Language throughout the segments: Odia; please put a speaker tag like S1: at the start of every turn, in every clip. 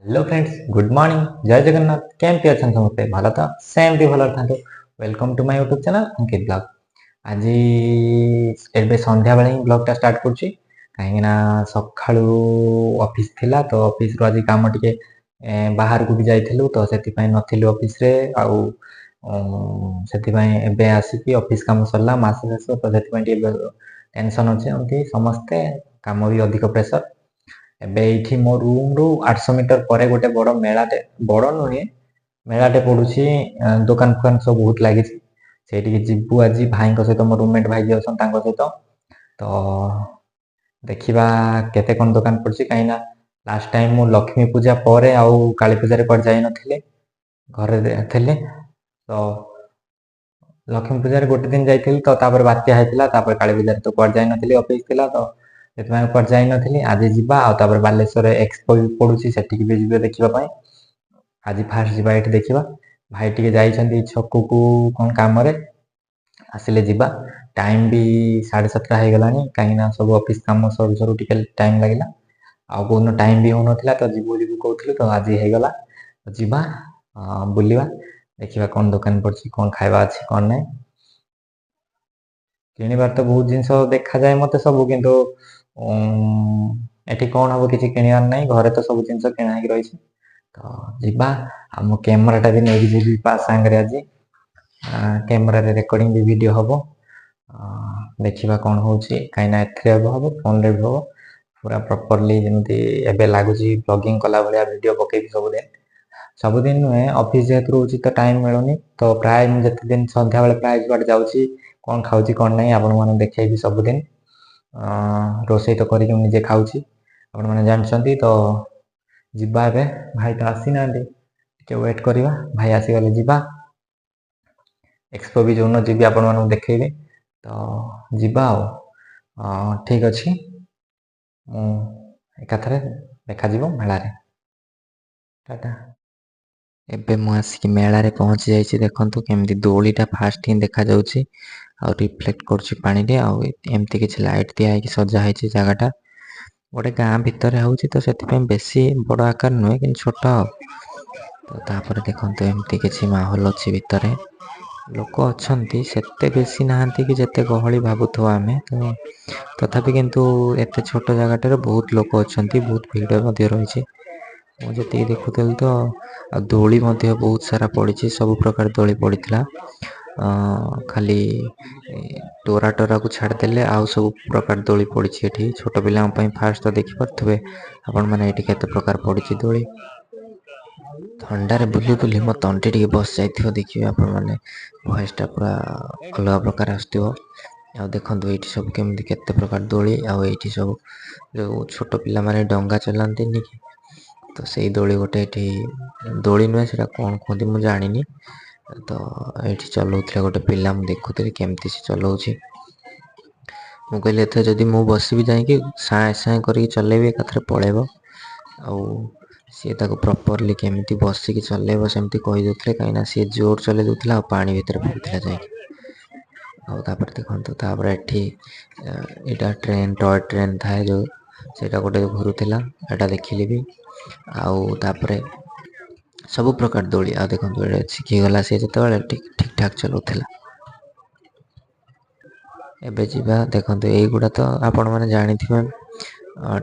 S1: हेलो फ्रेंड्स, गुड मॉर्निंग, जय जगन्नाथ। केमती अच्छा समस्ते भल तो सेमती भल था। Welcome to my YouTube channel Ankit blog. आज एबे संध्या बेले ब्लॉगटा स्टार्ट करुच्ची कहीं सका ऑफिस थिला तो ऑफिस रो आज काम टिके बाहर को भी जाइलु तो से नथिलु ऑफिस रे आउ से आसिकी ऑफिस काम सरला मास शेष तो से टेंशन अच्छे एमती समस्ते काम भी अधिक प्रेसर। ଏବେ ଏଇଠି ମୋ ରୁମରୁ 800 ମିଟର ପରେ ଗୋଟେ ବଡ଼ ମେଳାଟେ, ବଡ଼ ନୁହେଁ ମେଳାଟେ ପଡୁଛି। ଦୋକାନ ଫୋକାନ ସବୁ ବହୁତ ଲାଗିଛି। ସେଇଠିକି ଯିବୁ ଆଜି ଭାଇଙ୍କ ସହିତ, ମୋ ରୁମମେଟ୍ ଭାଇ ଯିଏ ଅଛନ୍ତି ତାଙ୍କ ସହିତ। ତ ଦେଖିବା କେତେ କ'ଣ ଦୋକାନ ପଡୁଛି, କାହିଁକିନା ଲାଷ୍ଟ ଟାଇମ୍ ମୁଁ ଲକ୍ଷ୍ମୀ ପୂଜା ପରେ ଆଉ କାଳୀ ପୂଜାରେ କୁଆଡ଼େ ଯାଇନଥିଲି, ଘରେ ଥିଲି। ତ ଲକ୍ଷ୍ମୀ ପୂଜାରେ ଗୋଟେ ଦିନ ଯାଇଥିଲି, ତ ତାପରେ ବାତ୍ୟା ହେଇଥିଲା। ତାପରେ କାଳୀ ପୂଜାରେ ତ କୁଆଡ଼େ ଯାଇନଥିଲି, ଅଫିସ୍ ଥିଲା ତ ସେଥିପାଇଁ କୁଆଡ଼େ ଯାଇନଥିଲି। ଆଜି ଯିବା, ଆଉ ତାପରେ ବାଲେଶ୍ୱରରେ ଏକ୍ସପୋ ବି ପଡୁଛି, ସେଠିକି ବି ଯିବେ ଦେଖିବା ପାଇଁ। ଆଜି ଫାଷ୍ଟ ଯିବା ଏଇଠି ଦେଖିବା। ଭାଇ ଟିକେ ଯାଇଛନ୍ତି ଛକକୁ କ'ଣ କାମରେ, ଆସିଲେ ଯିବା। ଟାଇମ୍ ବି 7:30 ହେଇଗଲାଣି, କାହିଁକିନା ସବୁ ଅଫିସ୍ କାମ ସରୁ ସରୁ ଟିକେ ଟାଇମ୍ ଲାଗିଲା। ଆଉ କୋଉଦିନ ଟାଇମ୍ ବି ହଉନଥିଲା, ତ ଯିବୁ ଯିବୁ କହୁଥିଲୁ, ତ ଆଜି ହେଇଗଲା। ଯିବା ବୁଲିବା, ଦେଖିବା କ'ଣ ଦୋକାନ ପଡୁଛି, କ'ଣ ଖାଇବା ଅଛି କ'ଣ ନାହିଁ। କିଣିବାର ତ ବହୁତ ଜିନିଷ ଦେଖାଯାଏ ମତେ ସବୁ, କିନ୍ତୁ ଏଠି କ'ଣ ହବ କିଛି କିଣିବାର ନାହିଁ। ଘରେ ତ ସବୁ ଜିନିଷ କିଣା ହେଇକି ରହିଛି। ତ ଯିବା। ଆଉ ମୋ କ୍ୟାମେରାଟା ବି ନେଇକି ଯିବି ସାଙ୍ଗରେ ଆଜି। କ୍ୟାମେରାରେ ରେକର୍ଡିଂ ବି ଭିଡ଼ିଓ ହବ। ଦେଖିବା କ'ଣ ହେଉଛି, କାହିଁକିନା ଏଥିରେ ବି ହବ, ଫୋନ୍ରେ ବି ହବ। ପୁରା ପ୍ରପରଲି ଯେମିତି ଏବେ ଲାଗୁଛି ବ୍ଲଗିଂ କଲା ଭଳିଆ ଭିଡ଼ିଓ ପକେଇବି ସବୁଦିନ। ସବୁଦିନ ନୁହେଁ, ଅଫିସ୍ ଯେହେତୁ ରହୁଛି ତ ଟାଇମ୍ ମିଳୁନି। ତ ପ୍ରାୟ ମୁଁ ଯେତେ ଦିନ ସନ୍ଧ୍ୟାବେଳେ ପ୍ରାୟ ଯୁଆଡ଼େ ଯାଉଛି, କ'ଣ ଖାଉଛି କ'ଣ ନାହିଁ ଆପଣମାନଙ୍କୁ ଦେଖେଇବି ସବୁଦିନ। ରୋଷେଇ ତ କରିକି ମୁଁ ନିଜେ ଖାଉଛି, ଆପଣମାନେ ଜାଣିଛନ୍ତି। ତ ଯିବା ଏବେ। ଭାଇ ତ ଆସିନାହାନ୍ତି, ଟିକେ ୱେଟ୍ କରିବା। ଭାଇ ଆସିଗଲେ ଯିବା। ଏକ୍ସପୋ ବି ଯେଉଁଦିନ ଯିବି ଆପଣମାନଙ୍କୁ ଦେଖେଇବି। ତ ଯିବା ଆଉ। ଠିକ୍ ଅଛି, ମୁଁ ଏକାଥରେ ଦେଖାଯିବ ମେଳାରେ। ଟାଟା। ଏବେ ମୁଁ ଆସିକି ମେଳାରେ ପହଞ୍ଚି ଯାଇଛି। ଦେଖନ୍ତୁ କେମିତି ଦୋଳିଟା ଫାଷ୍ଟ ହିଁ ଦେଖାଯାଉଛି, ଆଉ ରିଫ୍ଲେକ୍ଟ କରୁଛି ପାଣିରେ। ଆଉ ଏମିତି କିଛି ଲାଇଟ୍ ଦିଆ ହେଇକି ସଜା ହେଇଛି ଜାଗାଟା। ଗୋଟେ ଗାଁ ଭିତରେ ହେଉଛି, ତ ସେଥିପାଇଁ ବେଶୀ ବଡ଼ ଆକାର ନୁହେଁ, କିନ୍ତୁ ଛୋଟ ଆଉ। ତ ତାପରେ ଦେଖନ୍ତୁ ଏମିତି କିଛି ମାହୋଲ ଅଛି ଭିତରେ। ଲୋକ ଅଛନ୍ତି, ସେତେ ବେଶୀ ନାହାନ୍ତି କି ଯେତେ ଗହଳି ଭାବୁଥିବା ଆମେ। ତ ତଥାପି କିନ୍ତୁ ଏତେ ଛୋଟ ଜାଗାଟାରେ ବହୁତ ଲୋକ ଅଛନ୍ତି, ବହୁତ ଭିଡ଼ ମଧ୍ୟ ରହିଛି। ମୁଁ ଯେତିକି ଦେଖୁଥିଲି ତ, ଆଉ ଦୋଳି ମଧ୍ୟ ବହୁତ ସାରା ପଡ଼ିଛି, ସବୁ ପ୍ରକାର ଦୋଳି ପଡ଼ିଥିଲା। ଖାଲି ଟୋରାକୁ ଛାଡ଼ିଦେଲେ ଆଉ ସବୁ ପ୍ରକାର ଦୋଳି ପଡ଼ିଛି ଏଠି। ଛୋଟ ପିଲାଙ୍କ ପାଇଁ ଫାଷ୍ଟ ତ ଦେଖିପାରୁଥିବେ ଆପଣମାନେ ଏଠି କେତେ ପ୍ରକାର ପଡ଼ିଛି ଦୋଳି। ଥଣ୍ଡାରେ ବୁଲି ବୁଲି ମୋ ତଣ୍ଟି ଟିକେ ବସି ଯାଇଥିବ, ଦେଖିବେ ଆପଣମାନେ। ଭଏସ୍ଟା ପୁରା ଅଲଗା ପ୍ରକାର ଆସୁଥିବ। ଆଉ ଦେଖନ୍ତୁ ଏଇଠି ସବୁ କେମିତି କେତେ ପ୍ରକାର ଦୋଳି। ଆଉ ଏଇଠି ସବୁ ଯେଉଁ ଛୋଟ ପିଲାମାନେ ଡଙ୍ଗା ଚଲାନ୍ତିନି କି, ତ ସେଇ ଦୋଳି ଗୋଟେ ଏଠି। ଦୋଳି ନୁହେଁ, ସେଇଟା କ'ଣ କୁହନ୍ତି ମୁଁ ଜାଣିନି। ତ ଏଇଠି ଚଲାଉଥିଲେ ଗୋଟେ ପିଲା, ମୁଁ ଦେଖୁଥିଲି କେମିତି ସେ ଚଲାଉଛି। ମୁଁ କହିଲି ଏଥର ଯଦି ମୁଁ ବସିବି ଯାଇକି ସାଏଁ ସାଏଁ କରିକି ଚଲେଇବି, ଏକାଥରେ ପଳେଇବ। ଆଉ ସିଏ ତାକୁ ପ୍ରପରଲି କେମିତି ବସିକି ଚଲେଇବ ସେମିତି କହିଦେଉଥିଲେ, କାହିଁକିନା ସିଏ ଜୋର ଚଲେଇ ଦେଉଥିଲା ଆଉ ପାଣି ଭିତରେ ପଡ଼ୁଥିଲା ଯାଇକି। ଆଉ ତାପରେ ଦେଖନ୍ତୁ, ତାପରେ ଏଠି ଏଇଟା ଟ୍ରେନ୍, ଟୟ ଟ୍ରେନ୍ ଥାଏ ଯେଉଁ, ସେଇଟା ଗୋଟେ ଘୁରୁଥିଲା, ଏଇଟା ଦେଖିଲି ବି। ଆଉ ତାପରେ ସବୁ ପ୍ରକାର ଦୋଳି। ଆଉ ଦେଖନ୍ତୁ ଏଇଟା ଶିଖିଗଲା ସିଏ, ଯେତେବେଳେ ଠିକ୍ ଠାକ୍ ଚଲାଉଥିଲା। ଏବେ ଯିବା। ଦେଖନ୍ତୁ ଏଇଗୁଡ଼ା ତ ଆପଣମାନେ ଜାଣିଥିବେ,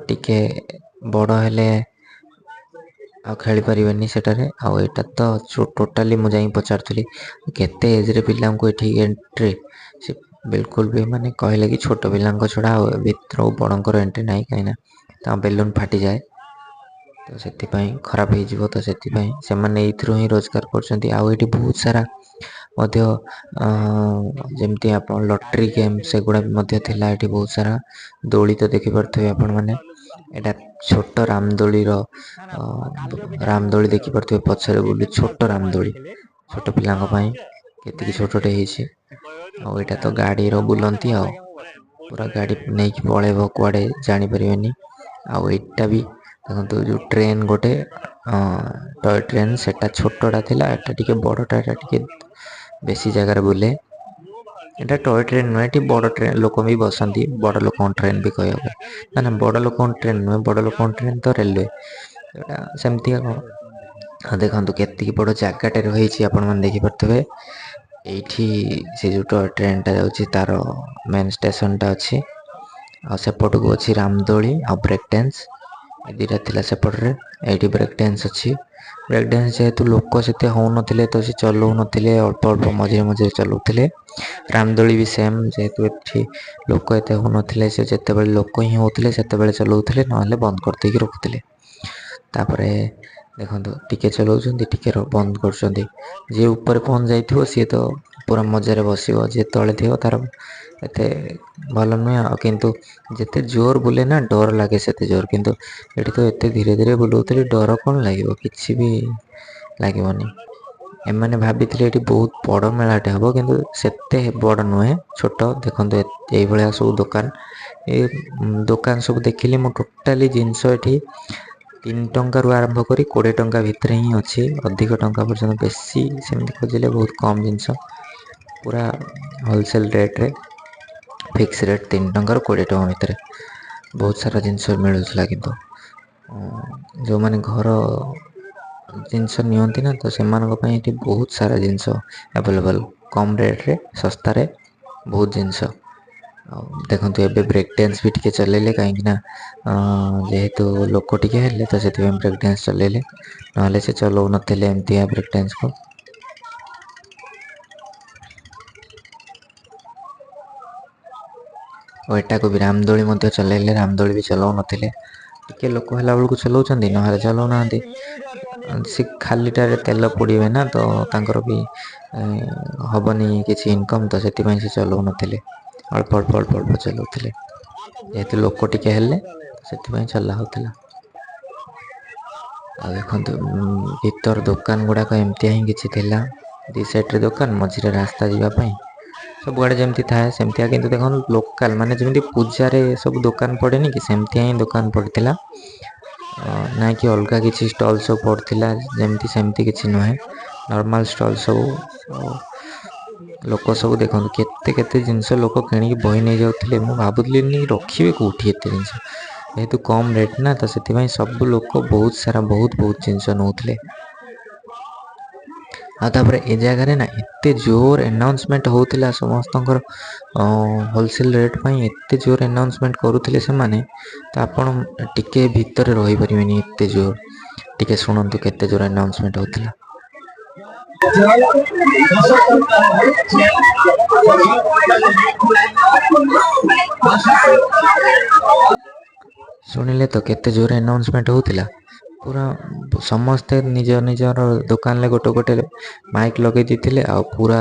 S1: ଟିକେ ବଡ଼ ହେଲେ ଆଉ ଖେଳିପାରିବେନି ସେଠାରେ। ଆଉ ଏଇଟା ତ ଟୋଟାଲି ମୁଁ ଯାଇ ପଚାରୁଥିଲି କେତେ ଏଜ୍ରେ ପିଲାଙ୍କୁ ଏଠି ଏଣ୍ଟ୍ରି। ସେ ବିଲକୁଲ ବି ମାନେ କହିଲେ କି ଛୋଟ ପିଲାଙ୍କ ଛଡ଼ା ଆଉ ଭିତରକୁ ବଡ଼ଙ୍କର ଏଣ୍ଟ୍ରି ନାହିଁ, କାହିଁକିନା ତାଙ୍କ ବେଲୁନ୍ ଫାଟିଯାଏ, ତ ସେଥିପାଇଁ ଖରାପ ହେଇଯିବ। ତ ସେଥିପାଇଁ ସେମାନେ ଏଇଥିରୁ ହିଁ ରୋଜଗାର କରୁଛନ୍ତି। ଆଉ ଏଇଠି ବହୁତ ସାରା ମଧ୍ୟ ଯେମିତି ଆପଣ ଲଟେରୀ ଗେମ୍, ସେଗୁଡ଼ା ବି ମଧ୍ୟ ଥିଲା ଏଠି ବହୁତ ସାରା। ଦୋଳି ତ ଦେଖିପାରୁଥିବେ ଆପଣମାନେ। ଏଇଟା ଛୋଟ ରାମଦୋଳିର ରାମଦୋଳି ଦେଖିପାରୁଥିବେ, ପଛରେ ବୁଲି ଛୋଟ ରାମଦୋଳି, ଛୋଟ ପିଲାଙ୍କ ପାଇଁ କେତିକି ଛୋଟଟେ ହେଇଛି। ଆଉ ଏଇଟା ତ ଗାଡ଼ିର ବୁଲନ୍ତି, ଆଉ ପୁରା ଗାଡ଼ି ନେଇକି ପଳେଇବ କୁଆଡ଼େ ଜାଣିପାରିବେନି। ଆଉ ଏଇଟା ବି ଦେଖନ୍ତୁ ଯେଉଁ ଟ୍ରେନ୍ ଗୋଟେ, ଟୟ ଟ୍ରେନ୍, ସେଟା ଛୋଟଟା ଥିଲା, ଏଟା ଟିକେ ବଡ଼ଟା, ଏଟା ଟିକେ ବେଶୀ ଜାଗାରେ ବୁଲେ। ଏଟା ଟୟ ଟ୍ରେନ୍ ନୁହେଁ, ଏଠି ବଡ଼ ଟ୍ରେନ୍, ଲୋକ ବି ବସନ୍ତି, ବଡ଼ ଲୋକଙ୍କ ଟ୍ରେନ୍ ବି କହିବାକୁ। ନା ବଡ଼ ଲୋକଙ୍କ ଟ୍ରେନ୍ ନୁହେଁ, ବଡ଼ ଲୋକଙ୍କ ଟ୍ରେନ୍ ତ ରେଲୱେ। ଏଇଟା ସେମିତି କ'ଣ ଦେଖନ୍ତୁ କେତିକି ବଡ଼ ଜାଗାଟେ ରହିଛି ଆପଣମାନେ ଦେଖିପାରୁଥିବେ। ଏଇଠି ସେ ଯେଉଁ ଟୟ ଟ୍ରେନ୍ଟା ଯାଉଛି ତାର ମେନ୍ ଷ୍ଟେସନଟା ଅଛି। ଆଉ ସେପଟକୁ ଅଛି ରାମଦୋଳି ଆଉ ବ୍ରେକ୍ ଡ୍ୟାନ୍ସ, ଏ ଦୁଇଟା ଥିଲା ସେପଟରେ। ଏଇଠି ବ୍ରେକ୍ ଡ୍ୟାନ୍ସ ଅଛି। ବ୍ରେକ୍ ଡ୍ୟାନ୍ସ ଯେହେତୁ ଲୋକ ସେତେ ହେଉନଥିଲେ ତ ସେ ଚଲାଉନଥିଲେ, ଅଳ୍ପ ଅଳ୍ପ ମଝିରେ ମଝିରେ ଚଲାଉଥିଲେ। ରାମଦୋଳି ବି ସେମ୍, ଯେହେତୁ ଏଠି ଲୋକ ଏତେ ହେଉନଥିଲେ, ସେ ଯେତେବେଳେ ଲୋକ ହିଁ ହେଉଥିଲେ ସେତେବେଳେ ଚଲାଉଥିଲେ, ନହେଲେ ବନ୍ଦ କରିଦେଇକି ରଖୁଥିଲେ। ତାପରେ ଦେଖନ୍ତୁ ଟିକେ ଚଲାଉଛନ୍ତି ଟିକେ ବନ୍ଦ କରୁଛନ୍ତି। ଯିଏ ଉପରେ ପହଞ୍ଚି ଯାଇଥିବ ସିଏ ତ ପୁରା ମଜାରେ ବସିବ, ଯିଏ ତଳେ ଥିବ ତାର ଏତେ ଭଲ ନୁହେଁ। ଆଉ କିନ୍ତୁ ଯେତେ ଜୋର ବୁଲେ ନା ଡର ଲାଗେ ସେତେ ଜୋର, କିନ୍ତୁ ଏଠି ତ ଏତେ ଧୀରେ ଧୀରେ ବୁଲାଉଥିଲି, ଡର କ'ଣ ଲାଗିବ, କିଛି ବି ଲାଗିବନି। ଏମାନେ ଭାବିଥିଲେ ଏଠି ବହୁତ ବଡ଼ ମେଳାଟେ ହେବ, କିନ୍ତୁ ସେତେ ବଡ଼ ନୁହେଁ, ଛୋଟ। ଦେଖନ୍ତୁ ଏଇଭଳିଆ ସବୁ ଦୋକାନ, ଏ ଦୋକାନ ସବୁ ଦେଖିଲି ମୁଁ। ଟୋଟାଲି ଜିନିଷ ଏଠି 3 ଟଙ୍କାରୁ ଆରମ୍ଭ କରି 20 ଟଙ୍କା ଭିତରେ ହିଁ ଅଛି। ଅଧିକ ଟଙ୍କା ପର୍ଯ୍ୟନ୍ତ ବେଶୀ ସେମିତି ଖୋଜିଲେ ବହୁତ କମ୍ ଜିନିଷ, ପୁରା ହୋଲସେଲ୍ ରେଟ୍ରେ, ଫିକ୍ସ ରେଟ୍ 3 ଟଙ୍କାରୁ 20 ଟଙ୍କା ଭିତରେ ବହୁତ ସାରା ଜିନିଷ ମିଳୁଥିଲା। କିନ୍ତୁ ଯେଉଁମାନେ ଘର ଜିନିଷ ନିଅନ୍ତି ନା, ତ ସେମାନଙ୍କ ପାଇଁ ଏଠି ବହୁତ ସାରା ଜିନିଷ ଆଭେଲେବଲ୍, କମ୍ ରେଟ୍ରେ, ଶସ୍ତାରେ ବହୁତ ଜିନିଷ। ଆଉ ଦେଖନ୍ତୁ ଏବେ ବ୍ରେକ୍ ଡ୍ୟାନ୍ସ ବି ଟିକେ ଚଲେଇଲେ, କାହିଁକିନା ଯେହେତୁ ଲୋକ ଟିକେ ହେଲେ ତ ସେଥିପାଇଁ ବ୍ରେକ୍ ଡ୍ୟାନ୍ସ ଚଲେଇଲେ, ନହେଲେ ସେ ଚଲାଉନଥିଲେ ଏମିତିଆ ବ୍ରେକ୍ ଡ୍ୟାନ୍ସକୁ। ଓ ଏଟାକୁ ବି ରାମଦୋଳି ମଧ୍ୟ ଚଲେଇଲେ, ରାମଦୋଳି ବି ଚଲାଉନଥିଲେ। ଟିକେ ଲୋକ ହେଲା ବେଳକୁ ଚଲାଉଛନ୍ତି, ନହେଲେ ଚଲାଉନାହାନ୍ତି। ସେ ଖାଲିଟାରେ ତେଲ ପୋଡ଼ିବେ ନା, ତ ତାଙ୍କର ବି ହେବନି କିଛି ଇନକମ୍, ତ ସେଥିପାଇଁ ସେ ଚଲାଉନଥିଲେ, ଅଳ୍ପ ଅଳ୍ପ ଅଳ୍ପ ଅଳ୍ପ ଚଲାଉଥିଲେ। ଯେହେତୁ ଲୋକ ଟିକେ ହେଲେ ସେଥିପାଇଁ ଚଲା ହେଉଥିଲା। ଆଉ ଦେଖନ୍ତୁ ଭିତର ଦୋକାନ ଗୁଡ଼ାକ ଏମିତିଆ ହିଁ କିଛି ଥିଲା। 2 ସାଇଡ଼୍ରେ ଦୋକାନ, ମଝିରେ ରାସ୍ତା ଯିବା ପାଇଁ। ସବୁଆଡ଼େ ଯେମିତି ଥାଏ ସେମିତିଆ, କିନ୍ତୁ ଦେଖନ୍ତୁ ଲୋକାଲ୍ ମାନେ ଯେମିତି ପୂଜାରେ ସବୁ ଦୋକାନ ପଡ଼େନି କି, ସେମିତିଆ ହିଁ ଦୋକାନ ପଡ଼ିଥିଲା। ନାଇଁ କି ଅଲଗା କିଛି ଷ୍ଟଲ୍ ସବୁ ପଡ଼ିଥିଲା ଯେମିତି, ସେମିତି କିଛି ନୁହେଁ, ନର୍ମାଲ୍ ଷ୍ଟଲ୍ ସବୁ। ଲୋକ ସବୁ ଦେଖନ୍ତୁ କେତେ କେତେ ଜିନିଷ ଲୋକ କିଣିକି ବହି ନେଇଯାଉଥିଲେ। ମୁଁ ଭାବୁଥିଲି ରଖିବେ କେଉଁଠି ଏତେ ଜିନିଷ, ଯେହେତୁ କମ୍ ରେଟ୍ ନା, ତ ସେଥିପାଇଁ ସବୁ ଲୋକ ବହୁତ ସାରା ବହୁତ ଜିନିଷ ନେଉଥିଲେ। ଆଉ ତାପରେ ଏ ଜାଗାରେ ନା ଏତେ ଜୋର ଆନାଉନ୍ସମେଣ୍ଟ ହେଉଥିଲା ସମସ୍ତଙ୍କର, ହୋଲସେଲ୍ ରେଟ୍ ପାଇଁ ଏତେ ଜୋର ଆନାଉନ୍ସମେଣ୍ଟ କରୁଥିଲେ ସେମାନେ, ତ ଆପଣ ଟିକେ ଭିତରେ ରହିପାରିବେନି, ଏତେ ଜୋର। ଟିକେ ଶୁଣନ୍ତୁ କେତେ ଜୋର ଆନାଉନ୍ସମେଣ୍ଟ ହେଉଥିଲା। ଶୁଣିଲେ ତ କେତେ ଜୋରେ ଆନାଉନ୍ସମେଣ୍ଟ ହେଉଥିଲା। ପୁରା ସମସ୍ତେ ନିଜ ନିଜର ଦୋକାନରେ ଗୋଟେ ଗୋଟେ ମାଇକ୍ ଲଗାଇ ଦେଇଥିଲେ, ଆଉ ପୁରା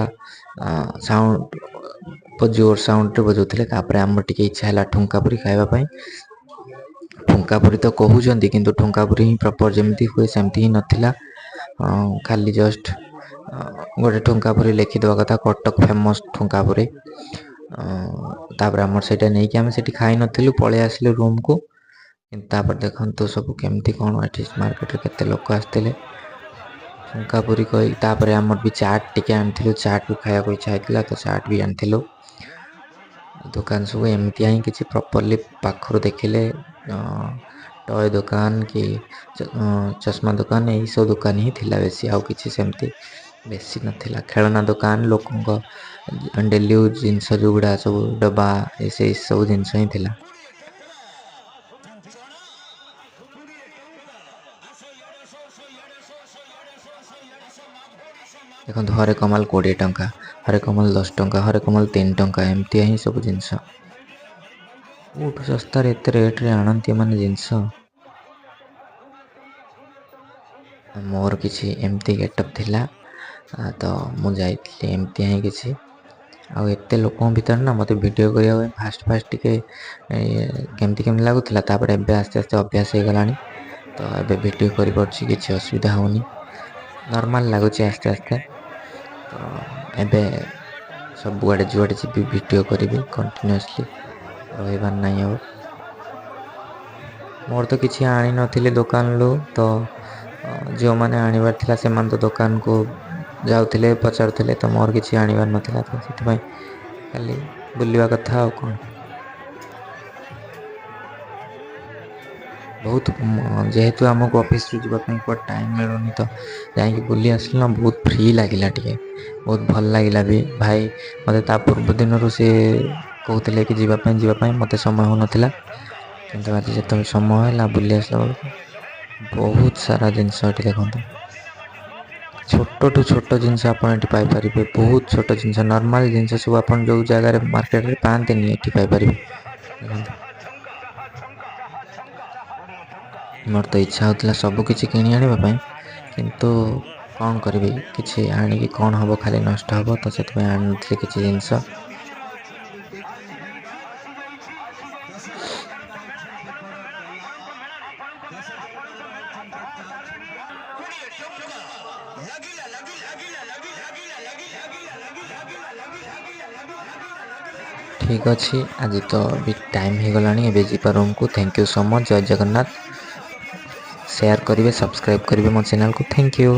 S1: ସାଉଣ୍ଡ ଜୋର ସାଉଣ୍ଡରେ ବଜାଉଥିଲେ। ତାପରେ ଆମର ଟିକେ ଇଚ୍ଛା ହେଲା ଠୁଙ୍କା ପୁରି ଖାଇବା ପାଇଁ। ଠୁଙ୍କା ପୁରି ତ କହୁଛନ୍ତି, କିନ୍ତୁ ଠୁଙ୍କା ପୁରି ହିଁ ପ୍ରପର୍ ଯେମିତି ହୁଏ ସେମିତି ହିଁ ନଥିଲା। ଖାଲି ଜଷ୍ଟ ଗୋଟେ ଠୁଙ୍କା ପୁରି ଲେଖିଦେବା କଥା, କଟକ ଫେମସ୍ ଠୁଙ୍କା ପୁରି। ତାପରେ ଆମର ସେଇଟା ନେଇକି ଆମେ ସେଠି ଖାଇନଥିଲୁ, ପଳେଇ ଆସିଲୁ ରୁମ୍କୁ। କିନ୍ତୁ ତାପରେ ଦେଖନ୍ତୁ ସବୁ କେମିତି କ'ଣ ଏଠି ମାର୍କେଟରେ କେତେ ଲୋକ ଆସିଥିଲେ ଠୁଙ୍କା ପୁରି କହି। ତାପରେ ଆମର ବି ଚାଟ୍ ଟିକେ ଆଣିଥିଲୁ, ଚାଟ୍ ବି ଖାଇବାକୁ ଇଚ୍ଛା ହେଇଥିଲା, ତ ଚାଟ୍ ବି ଆଣିଥିଲୁ। ଦୋକାନ ସବୁ ଏମିତିଆ ହିଁ କିଛି ପ୍ରପର୍ଲି ପାଖରୁ ଦେଖିଲେ, ଟୟ ଦୋକାନ କି ଚଷମା ଦୋକାନ, ଏହିସବୁ ଦୋକାନ ହିଁ ଥିଲା ବେଶୀ, ଆଉ କିଛି ସେମିତି ବେଶୀ ନଥିଲା। ଖେଳନା ଦୋକାନ, ଲୋକଙ୍କ ଡେଲି ୟୁଜ୍ ଜିନିଷ ଯେଉଁଗୁଡ଼ା ସବୁ ଡବା, ସେଇ ସବୁ ଜିନିଷ ହିଁ ଥିଲା। ଦେଖନ୍ତୁ ହରେକମାଲ 20 ଟଙ୍କା, ହରେକମାଲ 10 ଟଙ୍କା, ହରେକମାଲ 3 ଟଙ୍କା, ଏମିତିଆ ହିଁ ସବୁ ଜିନିଷ। କେଉଁଠୁ ଶସ୍ତାରେ ଏତେ ରେଟ୍ରେ ଆଣନ୍ତି ଏମାନେ ଜିନିଷ। ମୋର କିଛି ଏମିତି ଗେଟଅପ୍ ଥିଲା, ତ ମୁଁ ଯାଇଥିଲି ଏମିତିଆ ହିଁ କିଛି। ଆଉ ଏତେ ଲୋକଙ୍କ ଭିତରେ ନା ମୋତେ ଭିଡ଼ିଓ କରିବା ପାଇଁ ଫାଷ୍ଟ ଟିକେ କେମିତି କେମିତି ଲାଗୁଥିଲା, ତାପରେ ଏବେ ଆସ୍ତେ ଆସ୍ତେ ଅଭ୍ୟାସ ହେଇଗଲାଣି, ତ ଏବେ ଭିଡ଼ିଓ କରିପାରୁଛି, କିଛି ଅସୁବିଧା ହେଉନି, ନର୍ମାଲ୍ ଲାଗୁଛି ଆସ୍ତେ ଆସ୍ତେ। ତ ଏବେ ସବୁଆଡ଼େ ଯୁଆଡ଼େ ଯିବି ଭିଡ଼ିଓ କରିବି କଣ୍ଟିନ୍ୟୁଅସ୍ଲି, ରହିବାର ନାହିଁ ଆଉ। ମୋର ତ କିଛି ଆଣିନଥିଲି ଦୋକାନରୁ, ତ ଯେଉଁମାନେ ଆଣିବାର ଥିଲା ସେମାନେ ତ ଦୋକାନକୁ ଯାଉଥିଲେ, ପଚାରୁଥିଲେ, ତ ମୋର କିଛି ଆଣିବାର ନଥିଲା, ତ ସେଥିପାଇଁ ଖାଲି ବୁଲିବା କଥା ଆଉ କ'ଣ। ବହୁତ ଯେହେତୁ ଆମକୁ ଅଫିସରୁ ଯିବା ପାଇଁ କୁଆଡ଼େ ଟାଇମ୍ ମିଳୁନି ତ ଯାଇକି ବୁଲି ଆସିଲୁ ନା ବହୁତ ଫ୍ରି ଲାଗିଲା, ଟିକେ ବହୁତ ଭଲ ଲାଗିଲା ବି। ଭାଇ ମୋତେ ତା ପୂର୍ବ ଦିନରୁ ସେ କହୁଥିଲେ କି ଯିବା ପାଇଁ ମୋତେ ସମୟ ହେଉନଥିଲା, କିନ୍ତୁ ଆଜି ଯେତେବେଳେ ସମୟ ହେଲା ବୁଲି ଆସିଲା ବେଳକୁ ବହୁତ ସାରା ଜିନିଷ ଏଠି ଦେଖନ୍ତୁ। ଛୋଟଠୁ ଛୋଟ ଜିନିଷ ଆପଣ ଏଠି ପାଇପାରିବେ, ବହୁତ ଛୋଟ ଜିନିଷ, ନର୍ମାଲ ଜିନିଷ ସବୁ ଆପଣ ଯେଉଁ ଜାଗାରେ ମାର୍କେଟରେ ପାଆନ୍ତିନି ଏଠି ପାଇପାରିବେ। ଦେଖନ୍ତୁ ମୋର ତ ଇଚ୍ଛା ହେଉଥିଲା ସବୁ କିଛି କିଣି ଆଣିବା ପାଇଁ, କିନ୍ତୁ କ'ଣ କରିବି, କିଛି ଆଣିକି କ'ଣ ହେବ, ଖାଲି ନଷ୍ଟ ହେବ, ତ ସେଥିପାଇଁ ଆଣିନଥିଲି କିଛି ଜିନିଷ। ଠିକ୍ ଅଛି, ଆଜି ତ ବି ଟାଇମ୍ ହେଇଗଲାଣି, ଏବେ ଯିବା ରୁମ୍କୁ। Thank you so much. ଜୟ ଜଗନ୍ନାଥ। ସେୟାର କରିବେ, ସବସ୍କ୍ରାଇବ୍ କରିବେ ମୋ ଚ୍ୟାନେଲ୍କୁ। Thank you.